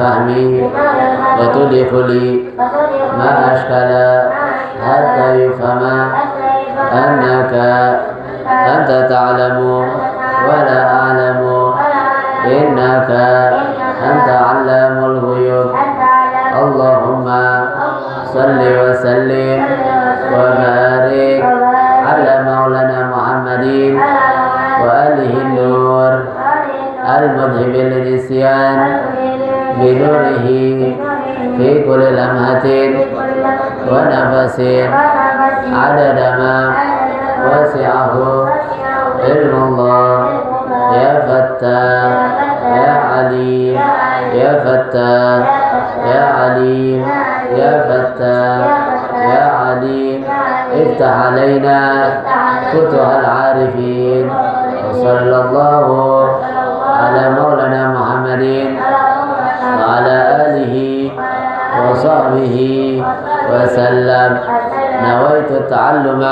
فهمي وتوضح لي ما أشكل حتى يفهم أنك أنت تعلم ولا أعلم إنك أنت علام الغيوب اللهم صل وسلم وبارك على مولانا محمد وآله النور المذهب للنسيان بنوره في كل لمحة ونفس عدد ما وسعه علم الله يا فتاح يا عليم يا فتاح يا عليم يا فتاح يا عليم افتح علينا فتوح العارفين وصلى الله على مولانا محمد وعلى آله وصحبه وسلم نويت التعلم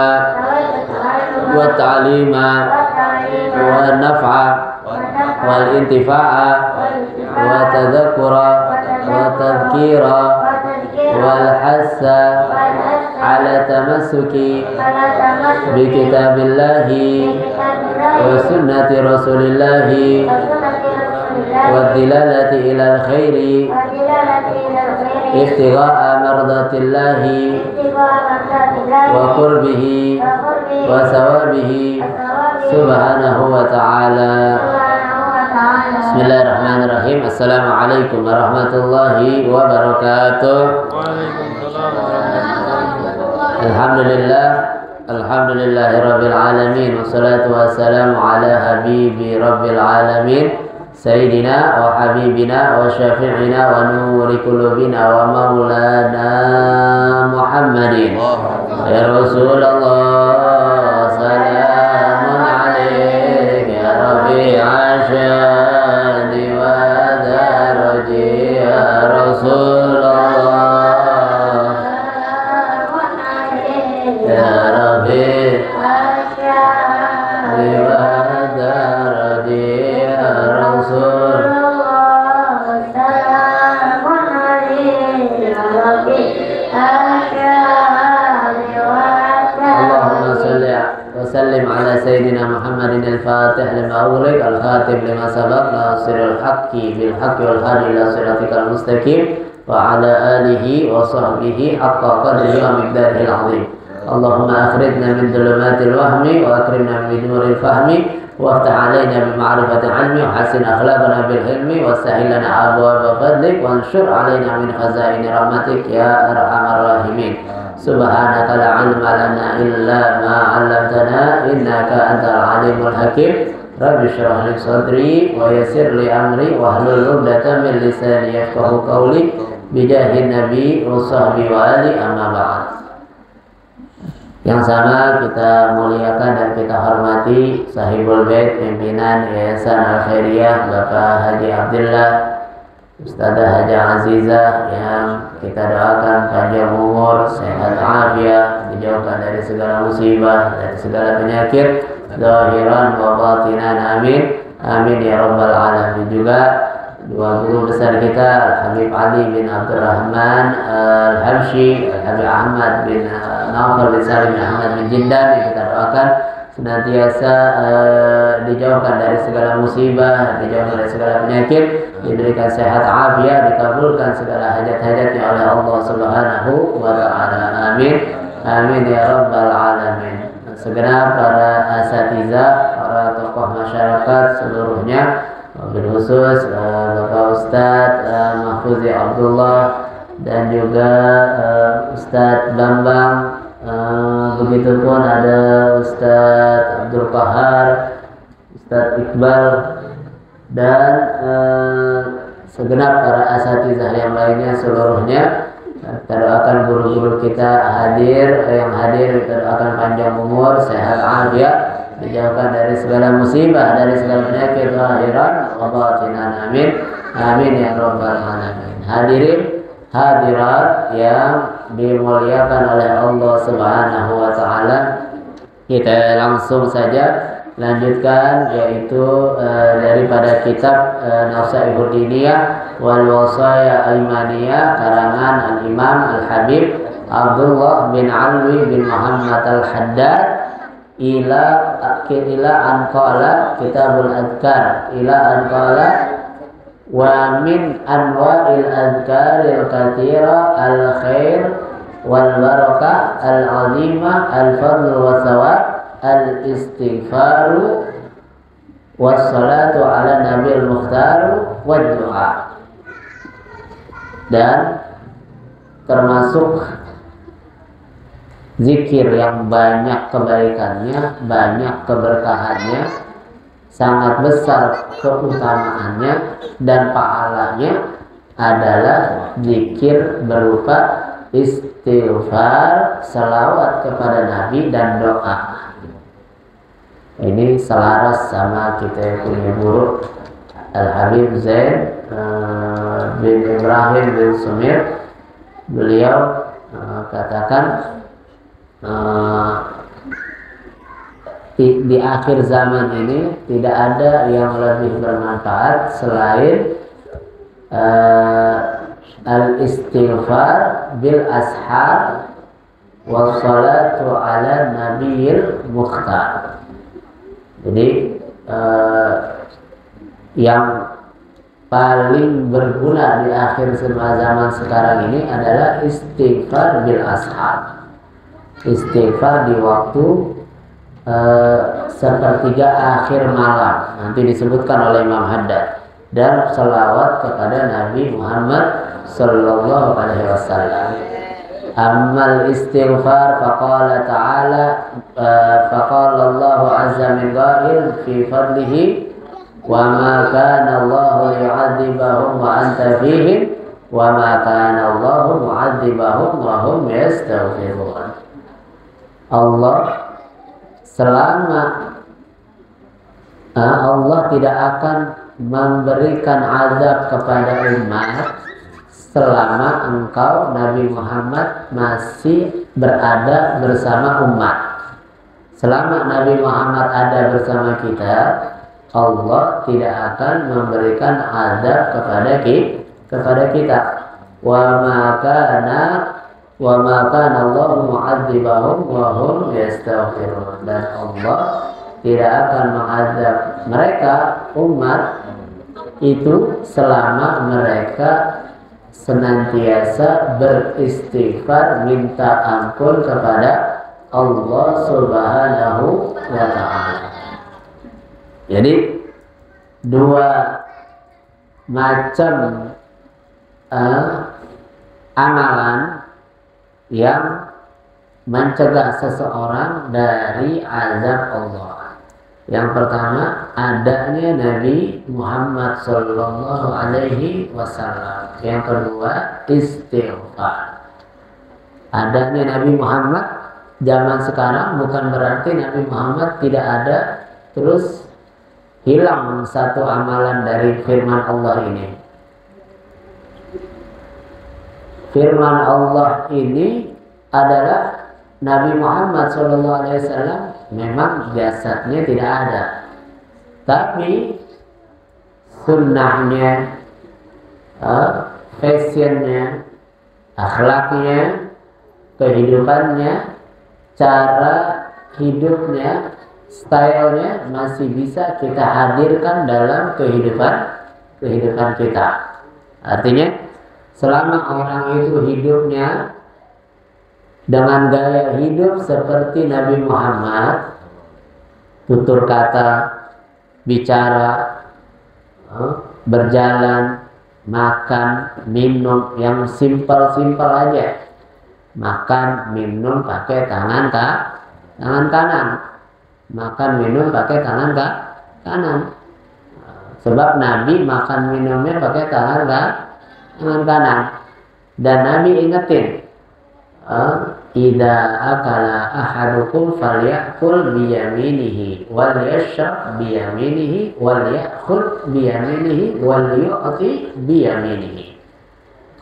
والتعليم والنفع والانتفاع والتذكر والتذكير والحث على التمسك بكتاب الله وسنة رسول الله والدلالة إلى الخير ابتغاء مرضات الله وقربه وثوابه سبحانه وتعالى. Bismillahirrahmanirrahim. Assalamualaikum warahmatullahi wabarakatuh. Alhamdulillahirabbil alamin wassalatu wassalamu ala habibi rabbil alamin sayyidina wa habibina wa syafi'ina wa nuri qulubina wa maulana Muhammadin ya Rasulullah salamun alaika ya Rabbi asyani wa daraji ya Rasulullah ya Rabbi asyani wa daraji ya Rasulullah salamun alaika ya Rabbi asyani wa Allahumma salli wa sallim ala sayyidina Muhammadin al-Fatih lima ughliq al-khatib lima sabaq nasirul haqqi bil haqqi wal hadi ila siratikal mustaqim wa ala alihi wa sahbihi haqqa qadrihi wa miqdarihi al-azim. Allahumma akhrijna min dhulumatil wahmi wa akrimna min nuril fahmi وافتح علينا بمعرفة علمي وحسن أخلاقنا بالعلم وسهل لنا أبواب فضلك وانشر علينا من خزائن رحمتك يا أرحم الراحمين. سبحانك لا علم لنا إلا ما علمتنا إنك أنت العليم الحكيم. رب اشرح لي صدري ويسر لي أمري واحلل عقدة من لساني يفقهوا قولي بجاه النبي وصحبه وآله أما بعد. Yang sama kita muliakan dan kita hormati Sahibul Bait pimpinan Yayasan Al-Khairiyah Bapak Haji Abdullah Ustadzah Hajah Azizah yang kita doakan panjang umur, sehat afiat, dijauhkan dari segala musibah, dari segala penyakit, zahiran wa batinan, amin amin ya rabbal alamin. Juga dua guru besar kita Al-Habib Ali bin Abdurrahman Al-Habsyi, Al-Habib Ahmad bin Nawfal bin Salim bin Ahmad bin Jindan, yang kita doakan senantiasa dijauhkan dari segala musibah, dijauhkan dari segala penyakit, diberikan sehat afiat, dikabulkan segala hajat-hajatnya oleh Allah Subhanahu wa ta'ala, amin amin ya rabbal alamin. Segenap para asatizah, para tokoh masyarakat seluruhnya, wabil khusus Bapak Ustadz Mahfuzi Abdullah dan juga Ustadz Bambang, begitupun ada Ustadz Abdul Qahar, Ustadz Iqbal, dan segenap para asatizah yang lainnya seluruhnya. Kita doakan guru-guru kita yang hadir, kita doakan panjang umur, sehat afiat, dijauhkan dari segala musibah, dari segala penyakit zahiran wa batinan, amin amin ya rabbal alamin. Hadirin hadirat yang dimuliakan oleh Allah Subhanahu wa ta'ala, kita langsung saja lanjutkan, yaitu daripada kitab Nasaihud Diniyah wal Wasaya Aimaniyah karangan Al-Imam Al-Habib Abdullah bin Alwi bin Muhammad Al-Haddad ila anqala kitabul adkar ila anqala wa min anwa'il adkaril katsira al-khair wal barakah al-'azimah al-fadl wa thawab al-istighfaru wassalatu ala nabil mukhtar wa du'a. Dan termasuk zikir yang banyak kebaikannya, banyak keberkahannya, sangat besar keutamaannya dan pahalanya adalah zikir berupa istighfar, salawat kepada Nabi dan doa. Ini selaras sama kita punya guru Al-Habib Zain bin Ibrahim bin Sumir. Beliau katakan di akhir zaman ini tidak ada yang lebih bermanfaat selain al-istighfar bil ashar wassalatu ala nabiyil mukhtar. Jadi yang paling berguna di akhir zaman sekarang ini adalah istighfar bil ashar, istighfar di waktu sepertiga akhir malam, nanti disebutkan oleh Imam Haddad, dan salawat kepada Nabi Muhammad sallallahu alaihi wasallam. Ammal istighfar faqala ta'ala faqala Allah azza min qail fi fadlihi wa ma kana Allah yu'adzibahum wa anta fihim wa ma kana Allah mu'adzibahum wa hum yastaghfirun. Allah selama Allah tidak akan memberikan azab kepada umat selama engkau Nabi Muhammad masih berada bersama umat. Selama Nabi Muhammad ada bersama kita, Allah tidak akan memberikan azab kepada kita. Wa ma kana Allah mu'adzibahum wa hum yastaghfirun. Dan Allah tidak akan mengazab mereka umat itu selama mereka senantiasa beristighfar minta ampun kepada Allah Subhanahu wa ta'ala. Jadi dua macam amalan yang mencegah seseorang dari azab Allah. Yang pertama, adanya Nabi Muhammad sallallahu alaihi wasallam. Yang kedua, istighfar. Adanya Nabi Muhammad zaman sekarang bukan berarti Nabi Muhammad tidak ada, terus hilang satu amalan dari firman Allah ini. Firman Allah ini adalah Nabi Muhammad SAW memang jasadnya tidak ada, tapi sunnahnya, fashionnya, akhlaknya, kehidupannya, cara hidupnya, stylenya masih bisa kita hadirkan dalam kehidupan kita. Artinya selama orang itu hidupnya dengan gaya hidup seperti Nabi Muhammad, tutur kata, bicara, berjalan, makan, minum yang simpel-simpel aja. Makan, minum pakai tangan kanan. Makan, minum pakai tangan kanan. Sebab Nabi makan minumnya pakai tangan kanan. Dan Nabi ingetin, idza akala ahadukum falyakul biyaminihi wal yashrab biyaminihi wal yakhul biyaminihi wal yu'ti biyaminihi.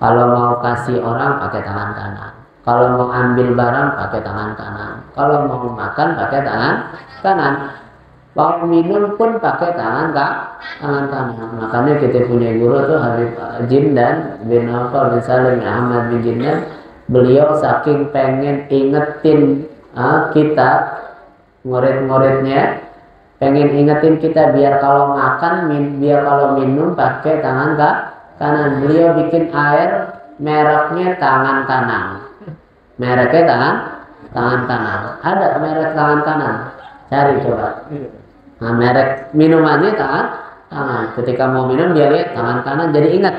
Kalau mau kasih orang pakai tangan kanan, kalau mau ambil barang pakai tangan kanan, kalau mau makan pakai tangan kanan. Waktu minum pun pakai tangan kanan. Makanya kita punya guru tuh Habib Jindan bin Nawfal bin Salim bin Ahmad bin Jindan. Beliau saking pengen ingetin kita murid-muridnya, pengen ingetin kita biar kalau makan, biar kalau minum pakai tangan kanan. Beliau bikin air mereknya tangan kanan. Mereknya tangan kanan. Ada merek tangan kanan. Cari coba. Nah, merek minumannya tangan. Ketika mau minum dia lihat tangan kanan, jadi ingat.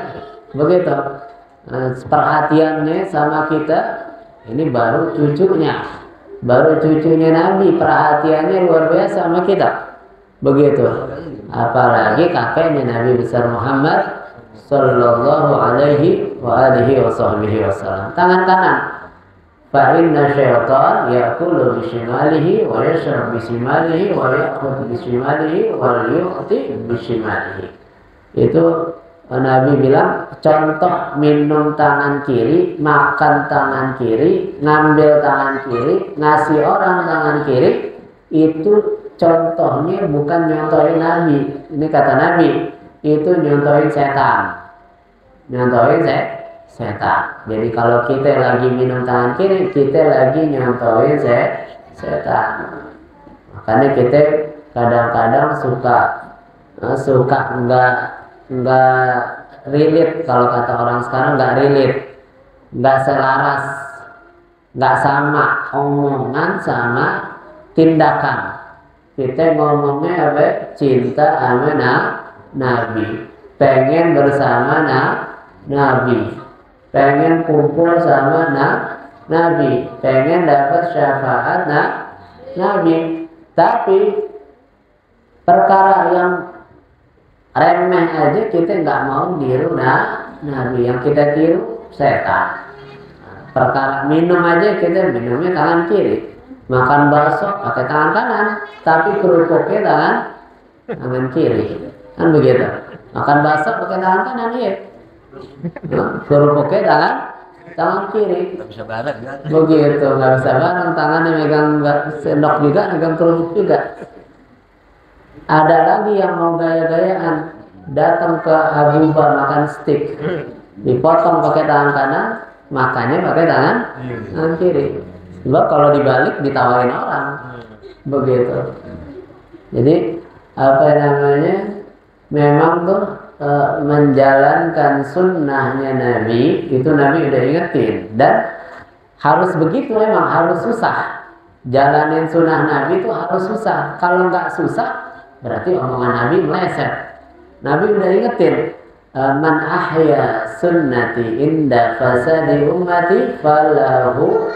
Begitu. Perhatiannya sama kita. Ini baru cucunya Nabi, perhatiannya luar biasa sama kita. Begitu. Apalagi kakeknya Nabi besar Muhammad sallallahu alaihi wa alihi wasallam. Tangan kanan. Fa inna syaitan ya'kulu bishimalihi wa yashrab bishimalihi wa ya'khudhu bishimalihi wa yu'ti bishimalihi. Itu Nabi bilang contoh minum tangan kiri, makan tangan kiri, ngambil tangan kiri, ngasih orang tangan kiri, itu contohnya bukan nyontohin Nabi. Ini kata Nabi, itu nyontohin setan. Nyontohin setan. Jadi kalau kita lagi minum tangan kiri, kita lagi nyontohin setan. Makanya kita kadang-kadang suka enggak relate, kalau kata orang sekarang enggak relate, enggak selaras, enggak sama omongan sama tindakan. Kita ngomongnya apa? Cinta sama Nabi, pengen bersama Nabi, pengen kumpul sama Nabi, pengen dapat syafaat Nabi. Tapi perkara yang remeh aja kita nggak mau tiru Nabi, yang kita tiru setan. Perkara minum aja kita minumnya tangan kiri, makan bakso pakai tangan kanan, tapi kerupuknya tangan kiri, kan begitu. Makan bakso pakai tangan kanan, iya. Kerupuknya tangan kiri. Nggak bisa bareng kan? Begitu, nggak bisa bareng. Tangannya megang sendok juga, megang kerupuk juga. Ada lagi yang mau gaya-gayaan, datang ke Abuba makan steak, dipotong pakai tangan kanan, makannya pakai tangan kiri. Sebab kalau dibalik ditawarin orang, begitu. Jadi apa namanya? Memang tuh menjalankan sunnahnya Nabi itu Nabi udah ingetin, dan harus begitu, memang harus susah. Jalanin sunnah Nabi itu harus susah. Kalau nggak susah, berarti omongan Nabi meleset. Nabi udah ingetin, man ahya sunnati inda fasadi ummati falahu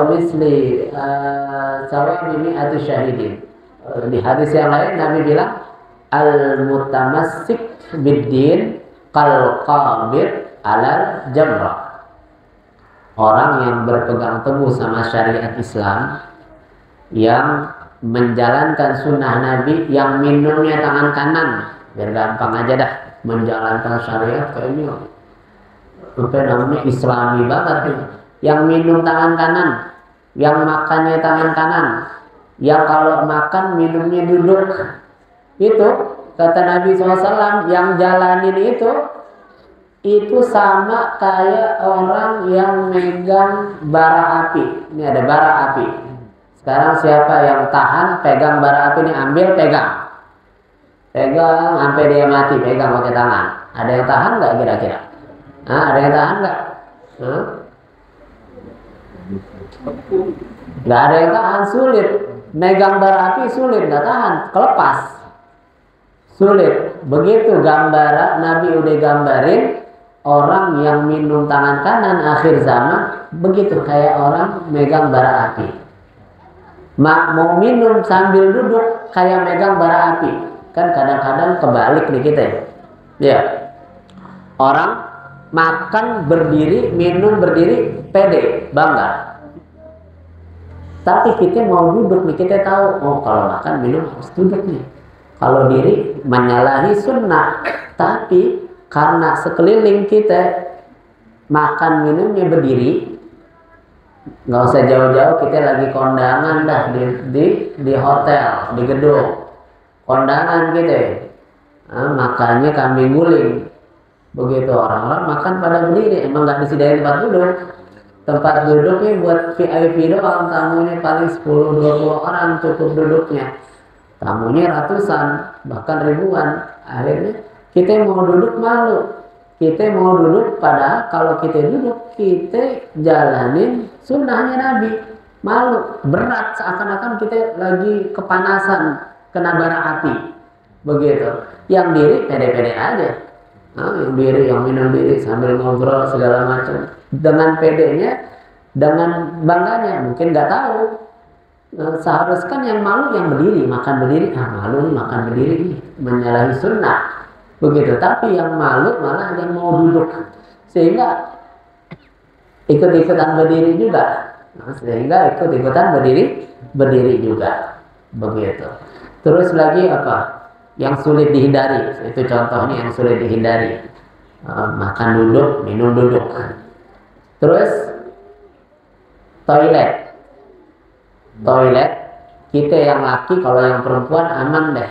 misli sawabi mi'ati syahidin. Di hadis yang lain Nabi bilang, al mutamassik biddin kal qabir alal jamrah. Orang yang berpegang teguh sama syariat Islam, yang menjalankan sunnah Nabi, yang minumnya tangan kanan, biar gampang aja dah, menjalankan syariat kayak ini apa namanya Islami banget nih. Yang minum tangan kanan, yang makannya tangan kanan, yang kalau makan minumnya duduk, itu kata Nabi SAW, yang jalanin itu sama kayak orang yang megang bara api. Ini ada bara api. Sekarang siapa yang tahan pegang bara api ini, ambil pegang sampai dia mati, pegang pakai tangan. Ada yang tahan nggak kira-kira? Ada yang tahan nggak? Nggak ada yang tahan, sulit. Megang bara api sulit, nggak tahan, kelepas, sulit. Begitu gambaran Nabi udah gambarin orang yang minum tangan kanan akhir zaman, begitu kayak orang megang bara api. Mau minum sambil duduk kayak megang bara api. Kan kadang-kadang kebalik nih kita ya. Orang makan berdiri, minum berdiri, pede, bangga. Tapi kita mau duduk nih, kita tahu, oh kalau makan minum harus duduk nih. Kalau diri menyalahi sunnah. Tapi karena sekeliling kita makan minumnya berdiri, nggak usah jauh-jauh, kita lagi kondangan dah di hotel, di gedung kondangan gitu. Makannya kambing guling, begitu orang-orang makan pada berdiri, emang nggak disediain tempat duduk. Tempat duduknya buat VIP doang, tamunya paling 10-20 orang cukup duduknya. Tamunya ratusan, bahkan ribuan. Akhirnya kita mau duduk malu. Kita mau duduk, padahal kalau kita duduk, kita jalanin sunnahnya Nabi. Malu, berat, seakan-akan kita lagi kepanasan, kena bara api. Begitu. Yang diri, pede-pede aja. Yang diri, yang minum diri, sambil ngobrol segala macam. Dengan pedenya, dengan bangganya, mungkin nggak tahu. Seharusnya yang malu yang berdiri, makan berdiri. Malu nih makan berdiri nih, menyalahi sunnah. Begitu, tapi yang malu malah yang mau duduk, sehingga ikut-ikutan berdiri juga. Sehingga ikut-ikutan berdiri juga. Begitu. Terus lagi apa? Yang sulit dihindari, itu contohnya yang sulit dihindari. Makan duduk, minum duduk. Terus toilet. Toilet, kita yang laki, kalau yang perempuan aman deh.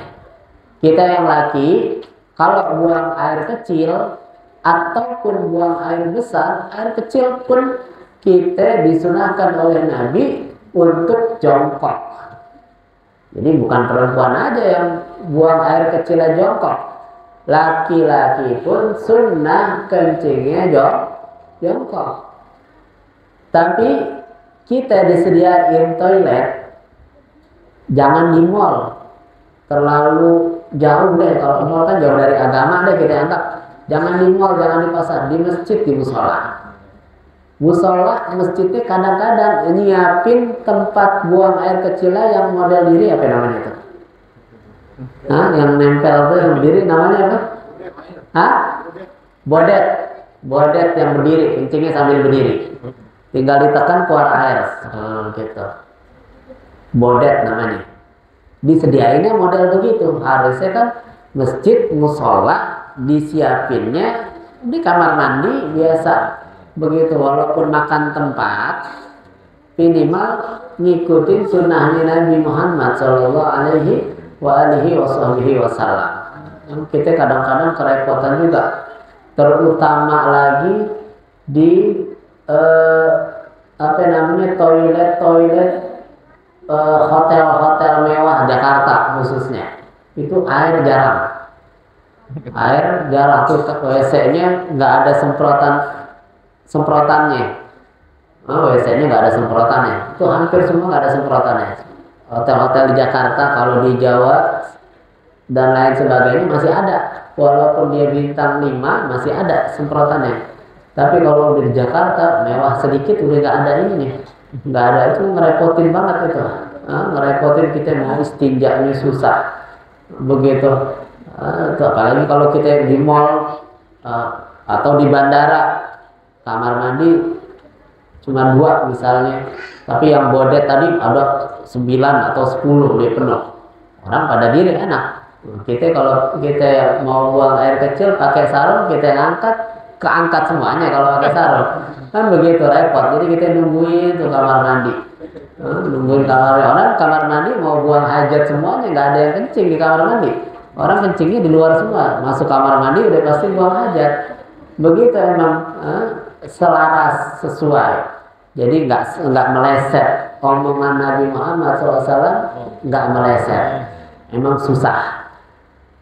Kita yang laki, kalau buang air kecil ataupun buang air besar, air kecil pun kita disunahkan oleh Nabi untuk jongkok. Jadi bukan perempuan aja yang buang air kecil jongkok. Laki-laki pun sunnah kencingnya jongkok. Tapi kita disediain toilet, jangan di mall. Terlalu jauh deh, kalau mall kan jauh dari agama deh kita anggap. Jangan di mall, jangan di pasar, di masjid, di musola. Musola, masjidnya kadang-kadang nyiapin tempat buang air kecilnya yang model diri, apa namanya itu? Yang nempel tuh yang berdiri namanya apa? Bodet. Bodet yang berdiri, kencingnya sambil berdiri. Tinggal ditekan keluar air, gitu. Bodet namanya. Disediainnya model begitu. Harusnya kan masjid, musola disiapinnya di kamar mandi biasa begitu. Walaupun makan tempat, minimal ngikutin sunnahnya Nabi Muhammad Sallallahu Alaihi Wasallam. Kita kadang-kadang kerepotan juga, terutama lagi di toilet hotel-hotel mewah Jakarta khususnya, itu air jarang. Tuh WC-nya nggak ada semprotannya. WC-nya nggak ada semprotannya. Itu hampir semua nggak ada semprotannya. Hotel-hotel di Jakarta, kalau di Jawa dan lain sebagainya masih ada. Walaupun dia bintang 5 masih ada semprotannya. Tapi kalau di Jakarta mewah sedikit udah nggak ada ininya. Nggak ada, itu ngerepotin banget itu. Ngerepotin, kita mau istinjanya susah. Begitu. Apalagi kalau kita di mall atau di bandara, kamar mandi cuma 2 misalnya, tapi yang bodet tadi ada 9 atau 10 dia penuh. Orang pada diri enak. Kita kalau kita mau buang air kecil pakai sarung, kita angkat, keangkat semuanya kalau pakai sarung. Kan begitu repot. Jadi kita nungguin tuh kamar mandi. Nungguin kamar mandi mau buang hajat semuanya, nggak ada yang kencing di kamar mandi. Orang kencingnya di luar semua. Masuk kamar mandi udah pasti buang hajat. Begitu emang selaras, sesuai. Jadi nggak meleset. Omongan Nabi Muhammad SAW nggak meleset. Emang susah.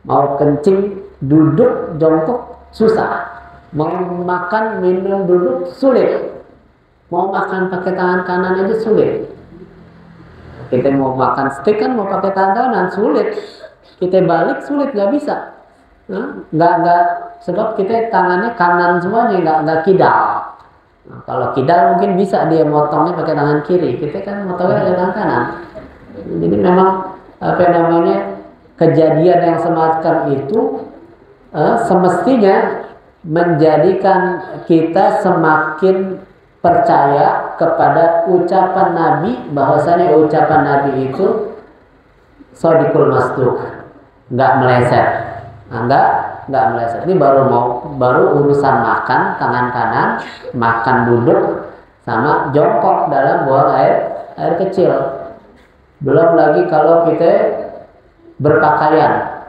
Mau kencing duduk jongkok susah. Mau makan minum duduk sulit. Mau makan pakai tangan kanan aja sulit. Kita mau makan steak kan mau pakai tangan kanan sulit. Kita balik sulit, nggak bisa. Nggak, sebab kita tangannya kanan semuanya, nggak kidal. Kalau kidal mungkin bisa dia motongnya pakai tangan kiri. Kita kan motongnya pakai tangan kanan. Jadi memang kejadian yang semacam itu semestinya menjadikan kita semakin percaya kepada ucapan Nabi, bahwasanya ucapan Nabi itu shadiqul masduq, nggak meleset, nggak meleset. Ini baru urusan makan tangan kanan, makan duduk sama jongkok dalam buang air kecil. Belum lagi kalau kita berpakaian,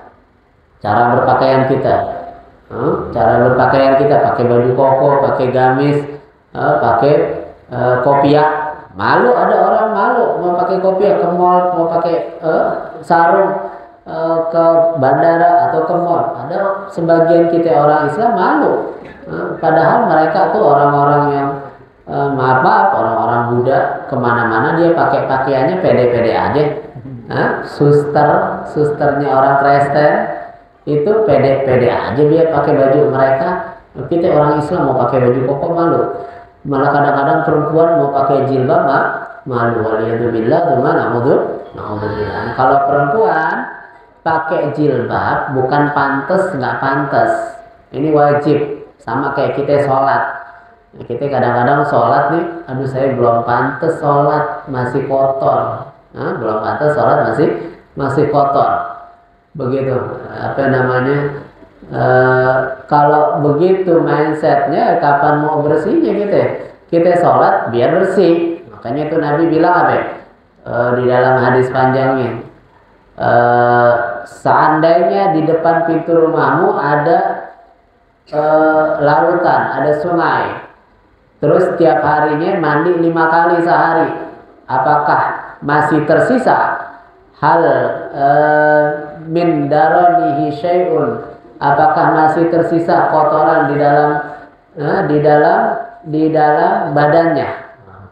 cara berpakaian kita, pakai baju koko, pakai gamis, pakai kopiah. Malu, ada orang malu mau pakai kopiah ke mall, mau pakai sarung ke bandara atau ke mall. Ada sebagian kita orang Islam malu, padahal mereka tuh orang-orang yang maaf, orang-orang Buddha, kemana-mana dia pakai pakaiannya pede-pede aja. Susternya orang Kristen itu pede-pede aja dia pakai baju mereka. Kita orang Islam mau pakai baju koko malu. Malah kadang-kadang perempuan mau pakai jilbab malu. Waliyadzubillah, na'udzubillah. Kalau perempuan pakai jilbab bukan pantas, nggak pantas. Ini wajib. Sama kayak kita sholat. Kita kadang-kadang sholat nih, aduh saya belum pantas sholat, masih kotor. Belum pantas sholat, masih kotor. Begitu. Kalau begitu mindsetnya, kapan mau bersihnya kita sholat biar bersih. Makanya itu Nabi bilang apa? Di dalam hadis panjangnya, seandainya di depan pintu rumahmu ada lautan, ada sungai, terus tiap harinya mandi 5 kali sehari, apakah masih tersisa hal min daranihi syai'un? Apakah masih tersisa kotoran di dalam badannya?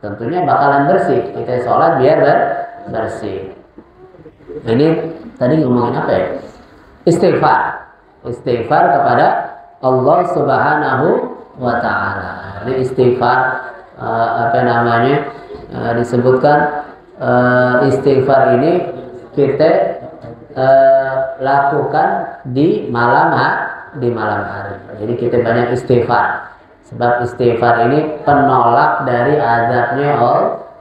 Tentunya bakalan bersih. Kita sholat biar bersih. Ini tadi ngomongin apa ya? Istighfar kepada Allah Subhanahu wa Ta'ala. Ini istighfar disebutkan istighfar ini kita lakukan di malam hari. Jadi kita banyak istighfar. Sebab istighfar ini penolak dari azabnya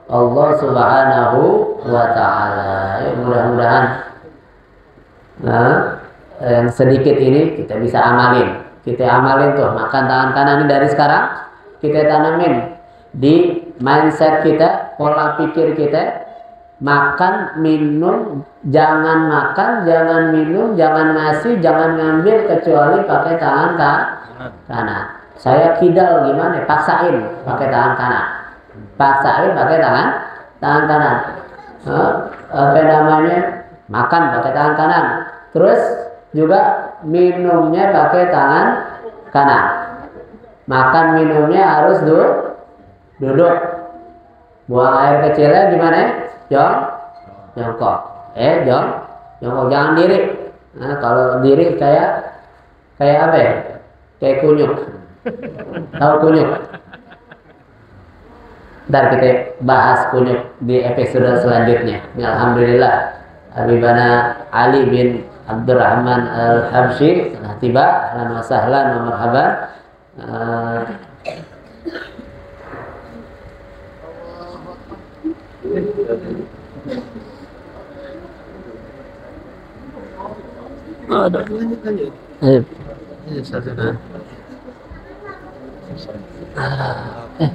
Allah Subhanahu wa Ta'ala. Ya, mudah-mudahan yang sedikit ini kita bisa amalin. Kita amalin tuh, makan tangan kanan ini dari sekarang kita tanamin di mindset kita, pola pikir kita. Makan, minum, jangan makan, jangan minum, jangan ngasih, jangan ngambil kecuali pakai tangan kanan. Saya kidal gimana? Paksain pakai tangan kanan. Paksain pakai tangan kanan. Makan pakai tangan kanan. Terus juga minumnya pakai tangan kanan. Makan minumnya harus duduk. Buang air kecilnya gimana? Jongkok. Jongkok, jangan diri. Nah, kalau diri kayak apa ya? Kayak kunyuk. Tahu kunyuk? Ntar kita bahas kunyuk di episode selanjutnya. Alhamdulillah, Habibana Ali bin Abdurrahman Al-Habsyi telah tiba. Ahlan wa sahlan wa marhaban.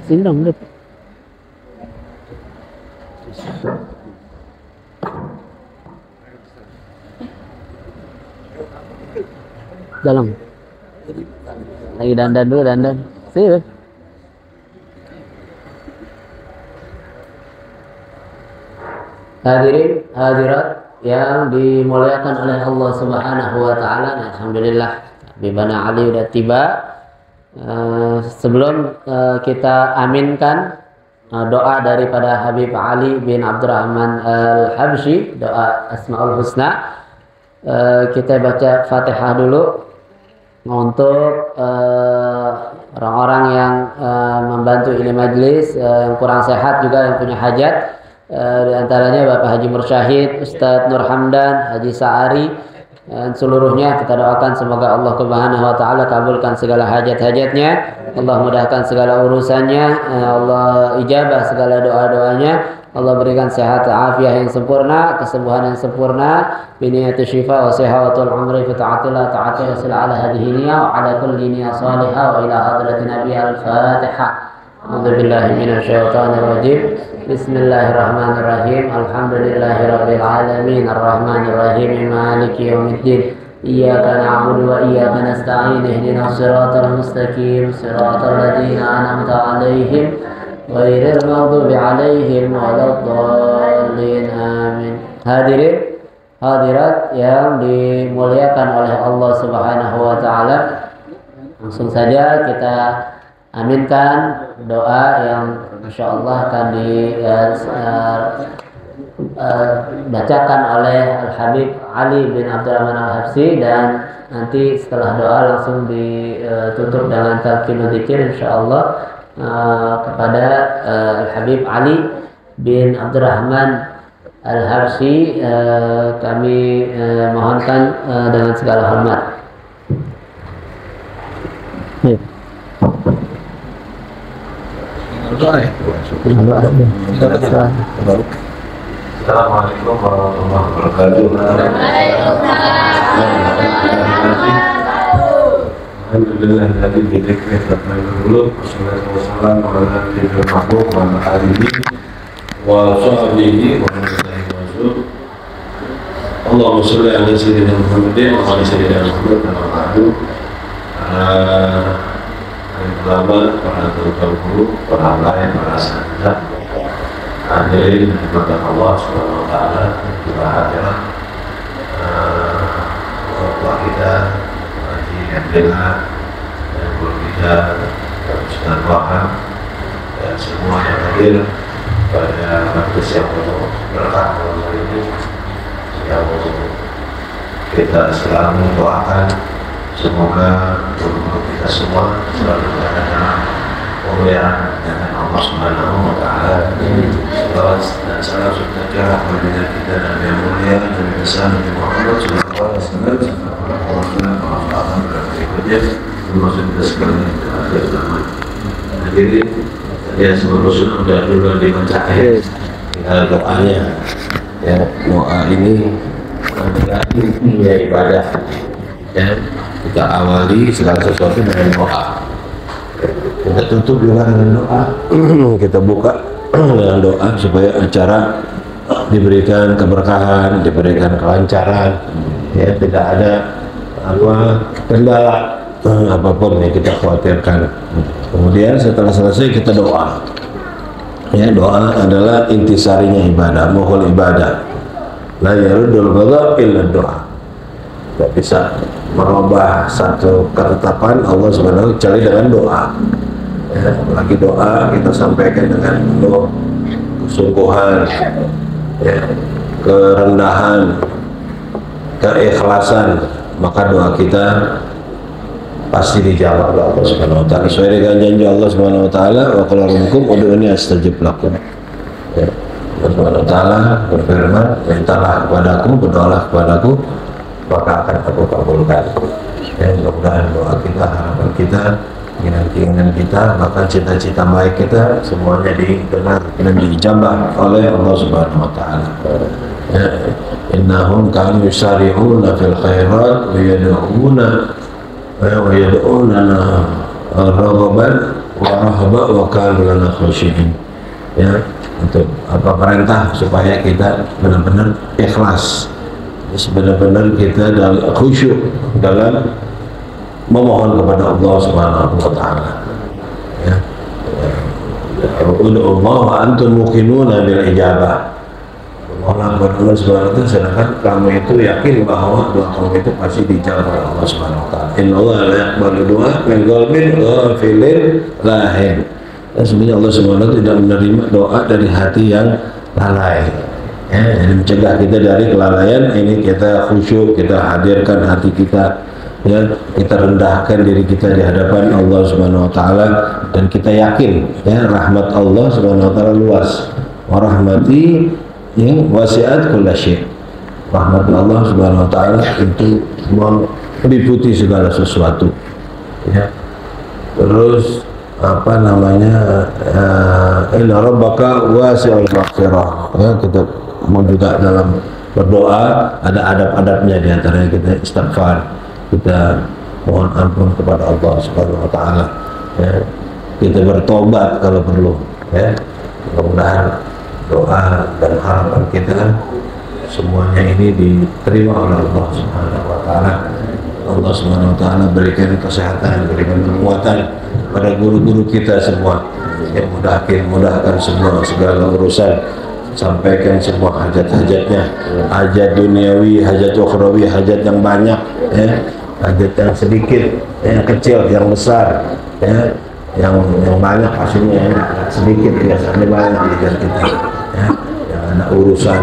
Sini dong, Lip. Dalam. Lagi dandan dulu, dandan. Sip. Hadirin, hadirat yang dimuliakan oleh Allah Subhanahu wa Ta'ala. Alhamdulillah, Habibana Ali udah tiba. Sebelum kita aminkan doa daripada Habib Ali bin Abdurrahman Al-Habsyi, doa Asmaul Husna, kita baca Fatihah dulu untuk orang-orang yang membantu ini majlis, yang kurang sehat juga, yang punya hajat. Di antaranya Bapak Haji Mursyahid, Ustadz Nur Hamdan, Haji Sa'ari, dan seluruhnya kita doakan semoga Allah Subhanahu wa Ta'ala kabulkan segala hajat-hajatnya, Allah mudahkan segala urusannya, Allah ijabah segala doa-doanya, Allah berikan sehat afiah yang sempurna, kesembuhan yang sempurna, biniyati syifa wa sihawatul umri fi ta'atillah ta'atil ala hadhihi niyah wa ala kulli niyah salihah wa ila hadratin nabi al-fatihah. A'udzubillahi minasyaitonirrajim. Bismillahirrahmanirrahim. Alhamdulillahirabbil alamin arrahmanir rahim maliki yaumiddin. Iyyaka na'budu wa iyyaka nasta'in ihdinas siratal mustaqim siratal ladzina an'amta 'alaihim ghairil maghdubi 'alaihim waladdallin. Amin. Hadirin hadirat yang dimuliakan oleh Allah Subhanahu wa taala, langsung saja kita aminkan doa yang insyaallah akan dibacakan oleh Al-Habib Ali bin Abdurrahman Al-Habsyi, dan nanti setelah doa langsung ditutup dengan talqinu dzikir insyaallah kepada Al-Habib Ali bin Abdurrahman Al-Habsyi. Kami mohonkan dengan segala hormat. Assalamualaikum warahmatullahi wabarakatuh. Alhamdulillah tadi dikir dulu. Wassalamualaikum warahmatullahi wabarakatuh. Wa sahbihi wa man wasallam. Allahumma shalli ala sayyidina Muhammadin wa ala sayyidina Muhammad. Ulama, para guru, para lain, para sahabat, hadirin kepada Allah Subhanahu wa taala, kita hadirat Allah kita Haji Abdillah dan guru kita Ustaz Wahab dan semua yang hadir pada majelis yang berkah Allah ini, yang kita selalu doakan semoga guru kita semua selalu berada dalam kemuliaan dengan Allah Subhanahu wa taala. Salawat dan salam sejahtera kepada kita Nabi yang mulia Nabi besar Nabi Muhammad sallallahu alaihi wasallam berikutnya termasuk kita sekalian di akhir zaman. Hadirin, ya sebelum sudah dulu dibacakan tinggal doanya. Ya, doa ini adalah intinya ibadah. Ya, kita awali segala sesuatu dengan doa. Kita tutup juga dengan doa. Kita buka dengan doa supaya acara diberikan keberkahan, diberikan kelancaran. Ya, tidak ada kendala apapun yang kita khawatirkan. Kemudian setelah selesai kita doa. Ya, doa adalah intisarinya ibadah, muhul ibadah. La yarudul qadha illa doa. Tidak bisa merubah satu ketetapan Allah Subhanahu kecuali dengan doa. Ya, apalagi doa kita sampaikan dengan penuh kesungguhan, ya, kerendahan, keikhlasan, maka doa kita pasti dijawab oleh Allah Subhanahu wa taala. Sesuai dengan janji Allah Subhanahu wa taala, wa qul rabbukum ud'uni astajib lakum. Ya, Allah Subhanahu wa taala berfirman, mintalah kepadaku, berdoalah kepadaku, maka akan aku kabulkan. Ya, mudah-mudahan doa kita, harapan kita, keinginan kita, bahkan cita-cita baik kita semuanya didengar dan diijabah oleh Allah Subhanahu wa taala. Ya, innahum kanu yusari'una fil khairat wa yad'unana raghaban wa rahaba wa kanu lana khashi'in. Ya, untuk apa perintah supaya kita benar-benar ikhlas, benar-benar kita dalam khusyuk dalam memohon kepada Allah Subhanahu wa taala. Ya. Ud'ullah wa antum muqinuna bil ijabah. Mohonlah kepada Allah Subhanahu wa taala sedangkan kamu itu yakin bahwa doa kamu itu pasti dijawab oleh Allah Subhanahu wa taala. Innallaha la yaqbalu du'a min qalbin ghafilin lahin. Dan sebenarnya Allah Subhanahu wa taala tidak menerima doa dari hati yang lalai. Ya, jadi mencegah kita dari kelalaian ini, kita khusyuk, kita hadirkan hati kita, ya, kita rendahkan diri kita di hadapan Allah Subhanahu wa taala, dan kita yakin ya rahmat Allah Subhanahu wa taala luas. Wa rahmati ya wasi'at kullasyai. Rahmat Allah Subhanahu wa taala itu meliputi segala sesuatu. Ya. Terus apa namanya? Inna rabbaka wasi'ul maghfirah. Ya, kita mau juga dalam berdoa ada adab-adabnya, di antaranya kita istighfar, kita mohon ampun kepada Allah Subhanahu wa taala. Ya. kita bertobat kalau perlu, ya. Mudah-mudahan doa dan harapan kita semuanya ini diterima oleh Allah Subhanahu wa taala. Allah Subhanahu wa taala berikan kesehatan, berikan kekuatan pada guru-guru kita semua, yang mudahkan semua segala urusan, sampaikan semua hajat-hajatnya, hajat duniawi, hajat ukhrawi, hajat yang banyak, ya, hajat yang sedikit, yang kecil, yang besar, ya, yang banyak pastinya, ya, sedikit biasanya banyak hajat kita, ya, yang ada urusan,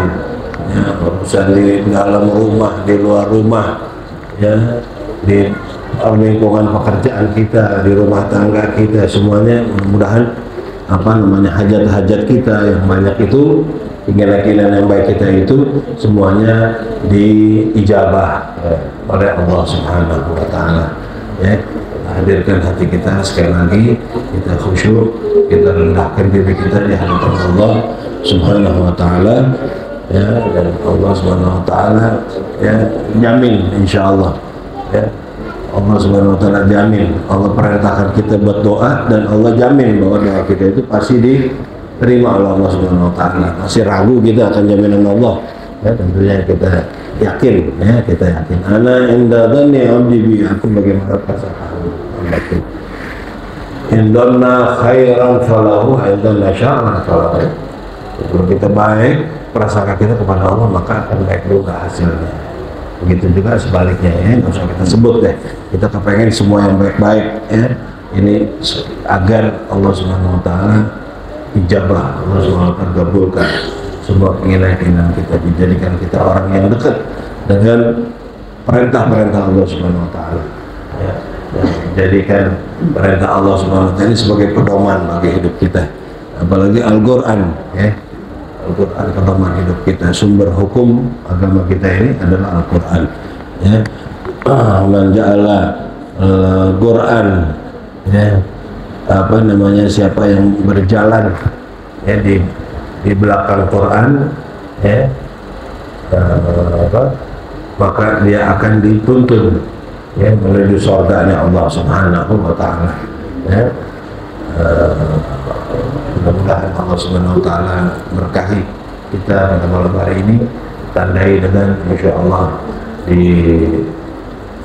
ya, urusan di dalam rumah, di luar rumah, ya, di lingkungan pekerjaan kita, di rumah tangga kita, semuanya mudah-mudahan hajat-hajat kita yang banyak itu, keinginan-keinginan yang baik kita itu semuanya diijabah oleh Allah Subhanahu wa taala, ya. Hadirkan hati kita sekali lagi, kita khusyuk, kita rendahkan diri kita di hadapan Allah Subhanahu wa taala, ya, dan Allah Subhanahu wa taala, ya, jamin insyaallah, ya, Allah Subhanahu wa taala jamin, Allah perintahkan kita buat doa dan Allah jamin bahwa doa kita itu pasti diterima oleh Allah Subhanahu wa taala. Masih ragu kita akan jaminan Allah, ya, tentunya kita yakin, ya, kita yakin. Ana inda dhanni 'abdi bi, aku bagaimana prasangka hambaku. Indonna khairan falahu, indonna syarran falahu. Kalau kita baik prasangka kita kepada Allah, maka akan baik juga hasilnya. Begitu juga sebaliknya, ya, nggak usah kita sebut deh. Kita kepengen semua yang baik-baik, ya. Ini agar Allah Subhanahu wa taala ijabah, Allah Subhanahu wa taala kabulkan semua keinginan kita, dijadikan kita orang yang dekat dengan perintah-perintah Allah Subhanahu wa taala, ya. Dan jadikan perintah Allah Subhanahu wa taala ini sebagai pedoman bagi hidup kita, apalagi Al-Qur'an, ya. Al-Quran pedoman hidup kita, sumber hukum agama kita ini adalah Al-Quran, ya. Man ja'ala Al-Quran, ya, siapa yang berjalan, ya, di belakang Quran, ya, maka dia akan dituntun, ya, menuju surganya Allah Subhanahu wa taala, ya. Mudah-mudahan Allah Subhanahu wa taala berkahi kita pada malam hari ini, tandai dengan insyaallah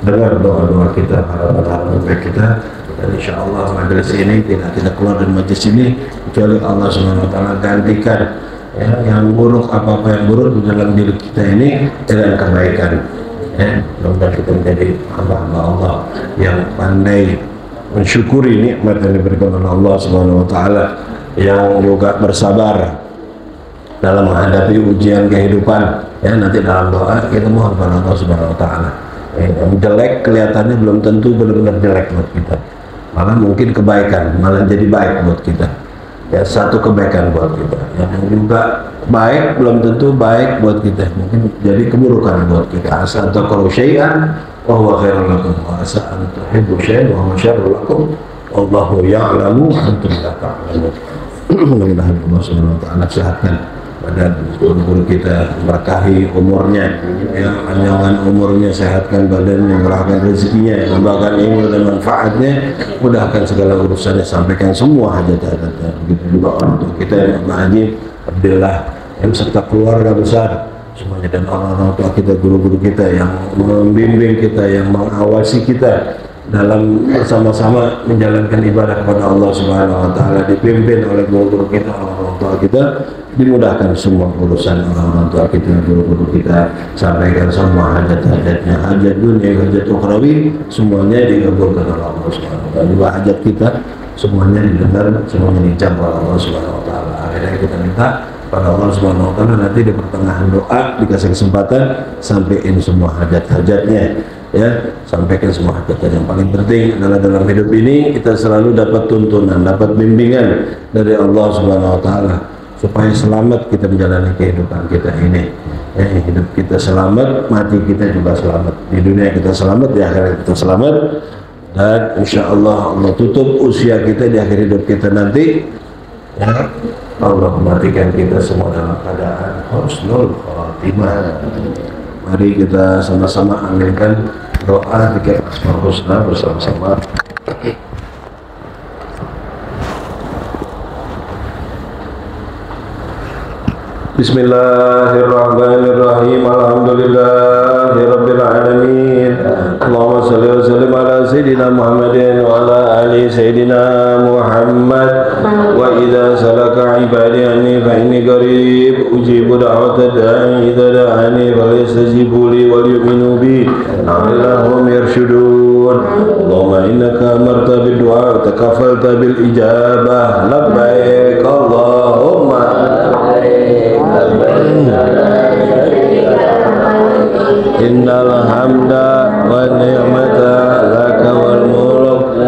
dengar doa-doa kita, harapan-harapan baik kita, dan insyaallah majelis ini tidak keluar dari majelis ini kecuali Allah Subhanahu wa taala gantikan, ya, yang buruk, apa-apa yang buruk di dalam diri kita ini dengan kebaikan, ya. Mudah-mudahan kita menjadi hamba-hamba Allah yang pandai mensyukuri nikmat yang diberikan oleh Allah Subhanahu wa taala, yang juga bersabar dalam menghadapi ujian kehidupan, ya. Nanti dalam doa kita mohon kepada Allah Subhanahu wa taala, yang jelek kelihatannya belum tentu benar-benar jelek buat kita, malah mungkin kebaikan, malah jadi baik buat kita, ya, satu kebaikan buat kita. Yang juga baik belum tentu baik buat kita, mungkin jadi keburukan buat kita. Asa taqrabu syai'an wa huwa khairul lakum, wa asa an tuhibbu syai'an wa huwa syarrul lakum, wallahu ya'lamu wa antum la ta'lamun. Mudah-mudahan Allah Subhanahu wa taala sehatkan badan guru-guru kita, berkahi umurnya, ya, panjangkan umurnya, sehatkan badannya, murahkan rezekinya, tambahkan ilmu dan manfaatnya, mudahkan segala urusannya, sampaikan semua hajat-hajatnya. Begitu juga orang tua kita yang haji, Abdillah, yang serta keluarga besar semuanya, dan orang-orang tua kita, guru-guru kita yang membimbing kita, yang mengawasi kita dalam bersama-sama menjalankan ibadah kepada Allah Subhanahu wa taala, dipimpin oleh guru-guru kita, orang-orang tua kita, dimudahkan semua urusan orang-orang tua kita, guru-guru kita, sampaikan semua hajat-hajatnya, hajat dunia, hajat ukhrawi, semuanya dikabulkan oleh Allah Subhanahu wa taala. Juga hajat kita semuanya didengar, semuanya dijawab oleh Allah Subhanahu wa taala. Akhirnya kita minta pada Allah Subhanahu wa taala nanti di pertengahan doa dikasih kesempatan sampaikan semua hajat-hajatnya, ya, sampaikan semua hajat. Yang paling penting adalah dalam hidup ini kita selalu dapat tuntunan, dapat bimbingan dari Allah Subhanahu wa taala supaya selamat kita menjalani kehidupan kita ini, ya, hidup kita selamat, mati kita juga selamat, di dunia kita selamat, di akhirat kita selamat, dan insya Allah Allah tutup usia kita di akhir hidup kita nanti, ya, Allah mematikan kita semua dalam keadaan husnul khatimah. Mari kita sama-sama aminkan doa zikir asmaul husna bersama-sama. Bismillahirrahmanirrahim. Alhamdulillahirabbil alamin. Allahumma shalli wa sallim ala sayidina Muhammadin wa ala ali sayidina Muhammad. Wa idza salaka ibadi anni fa inni qarib ujibu da'wata da'i idza da'ani falyastajibu li wal yu'minu bi la'allahum yarshudun. Allahumma innaka amarta bid du'a wa takafalta bil ijabah. Labbaik Allahumma innal hamda wa ni'mata laka wal mulk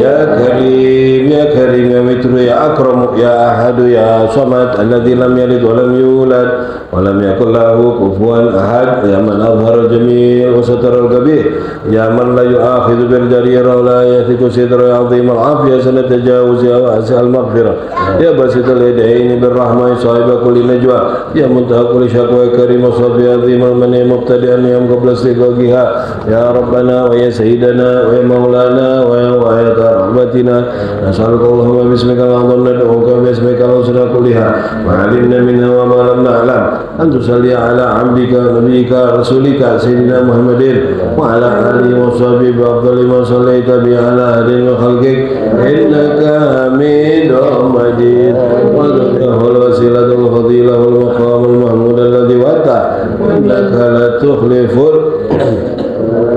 ya karim ya karim ya mitru ya akram ya ahadu ya samad alladzi lam yalid wa lam yulad wa lam yakul lahu kufuwan ahad ya man azhara jamil wa satara al-qabih ya man la yu'akhidhu bil jarira wa la yathiku sidra azim al-afiyah sanatajawuz ya wasi' al-maghfirah ya basitul yadaini bir rahmah sahiba kulli najwa ya muntaha kulli syaqwa karim safi azim al-mani mubtadi'an yam qabla istiqaqiha ya rabbana wa ya sayyidana wa ya maulana wa ya rahmatina nas'aluka Allahumma bismika al-azam nad'uka bismika al-husna kulliha wa 'alimna minha wa ma lam na'lam an tusalli ala 'abdika nabiyyika rasulika sayyidina Muhammadin wa ala alihi wa sahbihi bi afdali ma sallaita bi ala hadin wa khalqik innaka hamidum majid wa lakal wasilatul fadilah wal maqamul mahmud alladhi wa'ata wa innaka la tukhliful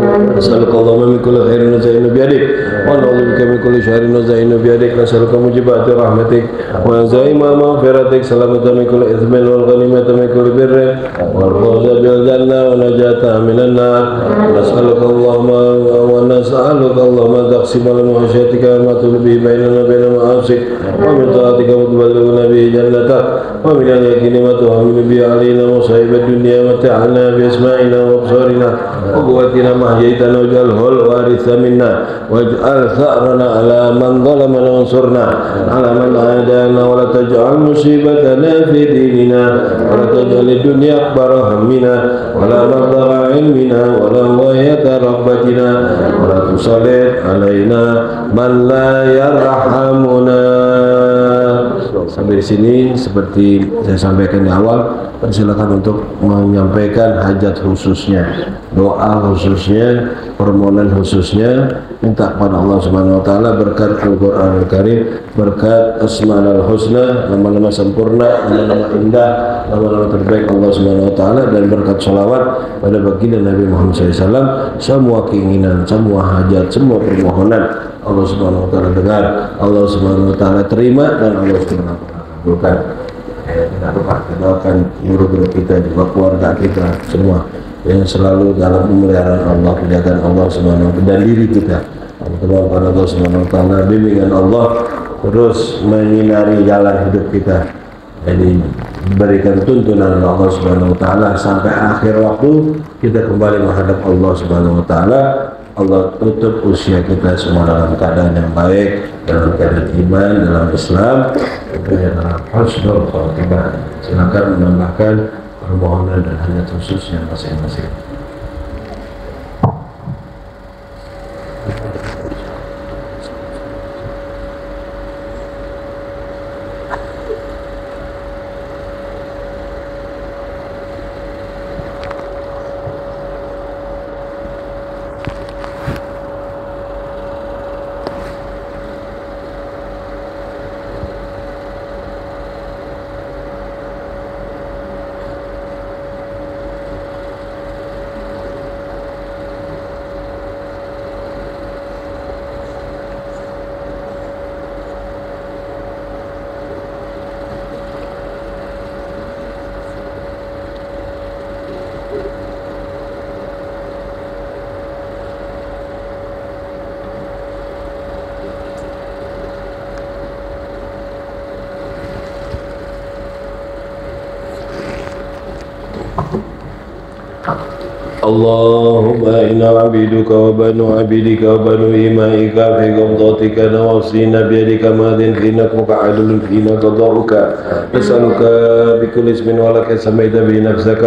Nasaluka Allahumma min kulli khairin nazainu biyadik wa na'udzubika min kulli syarrin nazainu biyadik nasaluka mujibati rahmatik wa zaima maghfiratik salamata min kulli ithmin wal ghanimata min kulli birrin wal fawza bil jannah wa najata minan nar nasaluka Allahumma taqsima lana khashyatika ma tulbi bainana wa baina ma'asik wa min ta'atika wa tuballighuna bihi jannatak wa min al-yaqini ma tuhawwinu bihi alaina musaibat dunya wa ta'ala bi asma'ina wa absarina wa quwwatina ma ahyaytana waj'alhu waritha minna waj'al tha'rana ala man zalamana wansurna ala man adana wa la taj'al musibatana fi dinina wa la taj'al ad-dunya akbara hammina wa la mablagha ilmina wa la ghayata rahbatina wa la tusallit alaina man la yarhamuna. Sampai di sini seperti saya sampaikan di awal, persilakan untuk menyampaikan hajat khususnya, doa khususnya, permohonan khususnya, minta kepada Allah Subhanahu wa taala berkat Al-Qur'an Al-Karim, berkat Asmaul Husna, nama-nama sempurna, nama-nama indah, nama-nama terbaik Allah Subhanahu wa taala, dan berkat sholawat pada baginda Nabi Muhammad SAW. Semua keinginan, semua hajat, semua permohonan Allah Subhanahu wa taala dengar, Allah Subhanahu wa taala terima, dan Allah Subhanahu wa taala kabulkan. Tidak lupa kita doakan guru-guru kita, juga keluarga kita semua yang selalu dalam pemeliharaan Allah, penjagaan Allah Subhanahu wa taala, dan diri kita. Kepada Allah Subhanahu wa taala, bimbingan Allah terus menyinari jalan hidup kita. Jadi berikan tuntunan Allah Subhanahu wa taala sampai akhir waktu kita kembali menghadap Allah Subhanahu wa taala. Allah tutup usia kita semua dalam keadaan yang baik, dalam keadaan iman, dalam Islam, dalam husnul khotimah. Silakan menambahkan permohonan dan hajat khususnya masing-masing. اللهم إنا عبيدك وبنو عبيدك وبنو إمائك في قبضتك نواصينا بيدك ماض فينا حكمك عدل فينا قضاؤك نسألك بكل اسم ولك سميت به نفسك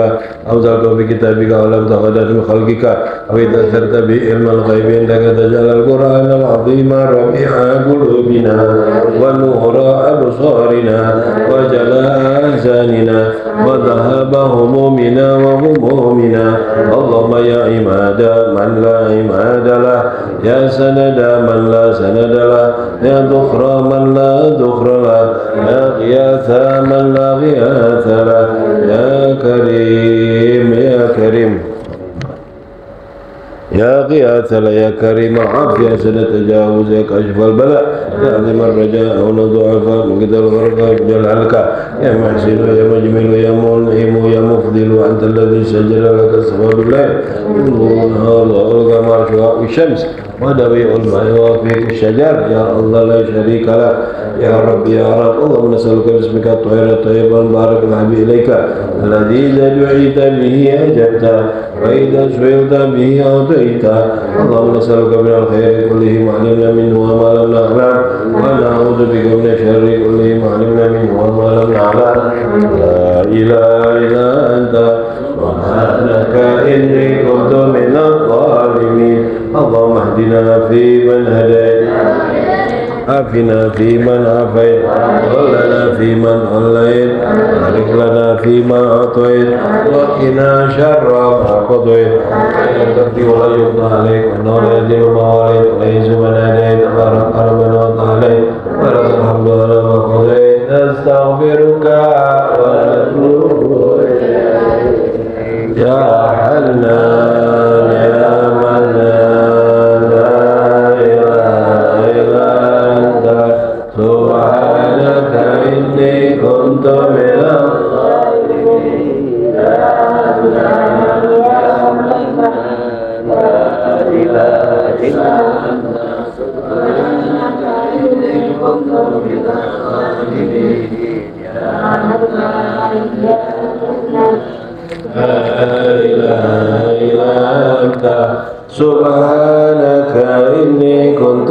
أو ذكرت في كتابك أو لم تغدر من خلقك أو تأثرت به علم الغيب عندك تجعل القرآن العظيم ربيع قلوبنا ونور أبصارنا وجلاء أحزاننا وذهاب همومنا وغمومنا اللهم يا عماد من لا عماد له يا سند من لا سند له يا ذخر من لا ذخر له يا غياث من لا غياث له يا كريم يا كريم يا غياث يا كريم عافية سنة تجاوز يا كاشف البلاء يا عظيم الرجاء ونضعف من قدر الغرقاء جلالك يا محسن يا مجمل يا منعم يا مفضل أنت الذي سجل لك السماء بالليل والنهار والقمر شعاع الشمس ودوي الماء وفيك الشجر يا الله لا شريك لك يا رب يا رب اللهم نسألك باسمك الطاهر الطيب المبارك الحبيب إليك الذي إذا دعيت به أجبت وإذا سئلت به أعطيت اللهم نسألك من الخير كله ما علمنا منه وما لم نعلم ونعوذ بك من الشر كله ما علمنا منه وما لم نعلم لا إله إلا أنت سبحانك إني كنت من الظالمين اللهم اهدنا فيمن هديت عافنا فيمن عافيت وولنا فيمن وليت بارك لنا فيما أعطيت وقنا شر ما قضيت لا تقضي ولا يقضى عليك وإنه لا يذل ما واليت ولا يعز من هديت تبارك ربنا وتعالى ولك الحمد على ما قضيت نستغفرك ونتوب إليك يا حنان يا منان لا إله إلا أنت سبحانك إني كنت من الظالمين لا إله إلا أنت سبحانك إني كنت من الظالمين لا إله إلا أنت سبحانك إني كنت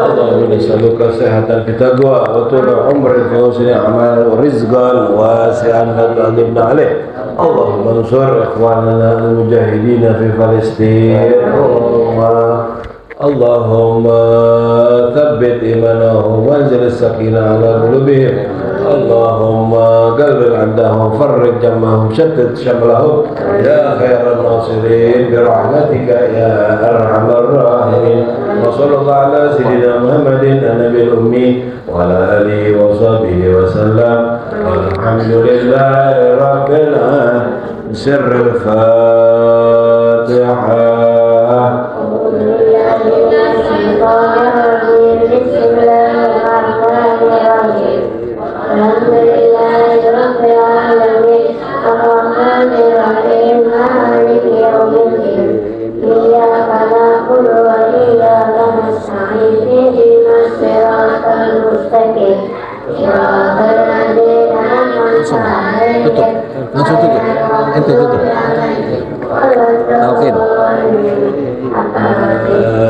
اللهم نسألك صحة في تقوى وطول عمر في حسن أعمال ورزقا واسعا لا تغضبنا عليه اللهم انصر إخواننا المجاهدين في فلسطين اللهم ثبت إيمانهم وانزل السكينة على قلوبهم اللهم قلل عندهم فرج جمعهم شتت شملهم يا خير الناصرين برحمتك يا أرحم الراحمين وصلى الله على سيدنا محمد النبي الأمي وعلى آله وصحبه وسلم والحمد لله رب العالمين سر الفاتحة الحمد لله رب العالمين الرحمن الرحيم مالك يوم الدين إياك نعبد وإياك نستعين اهدنا الصراط المستقيم صراط الذين أنعمت عليهم langsung tutup ente tutup oke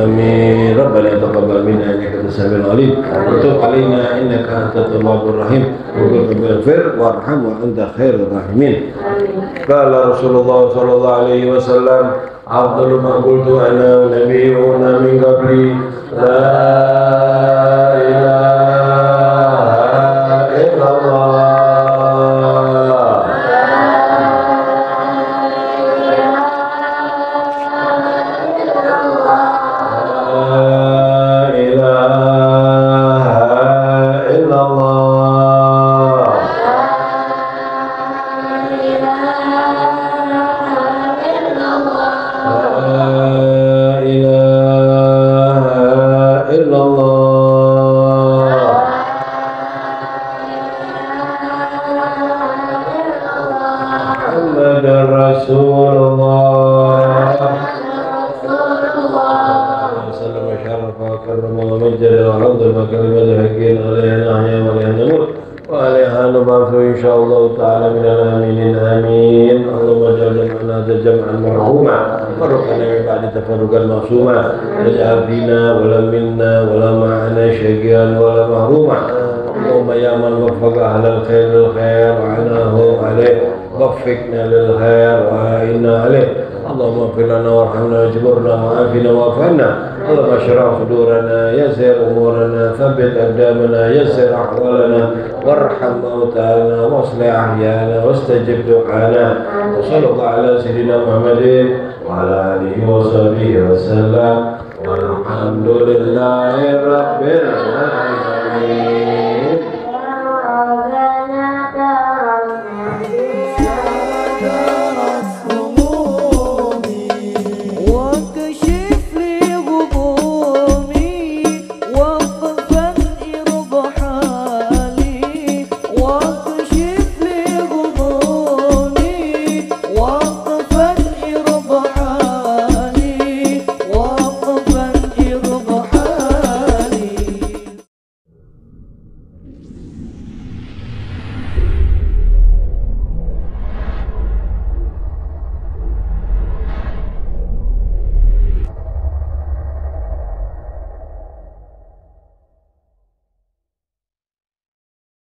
آمين ربنا تقبل منا إنك أنت السميع العليم وتب علينا إنك أنت التواب الرحيم واغفر وارحم وأنت خير الراحمين قال رسول الله صلى الله عليه وسلم أفضل ما قلت أنا ونبيون من قبلي لا إله إلا الله إلا الله insyaallah taala minal aminin amin. Allahumma ja'alna jam'an marhuma farraqna min ba'di tafarruqan ma'suma waj'al fina wa lam minna wa la ma'ana syaqiyan wa la mahruma. Allahumma ya man waffaqa ahlal khair lil khair wa anahum alaih waffiqna lil khair wa inna alaih. Allahumma ighfir lana warhamna wajburna wa'afina wa'afna. Allahumma shrah sudurana yassir umurana thabbit aqdamana yassir ahwalana warham mautana waslih ahyana wastajib du'ana. Wa sallallahu ala sayyidina Muhammadin wa ala alihi wa sahbihi wa sallam walhamdulillahi rabbil alamin.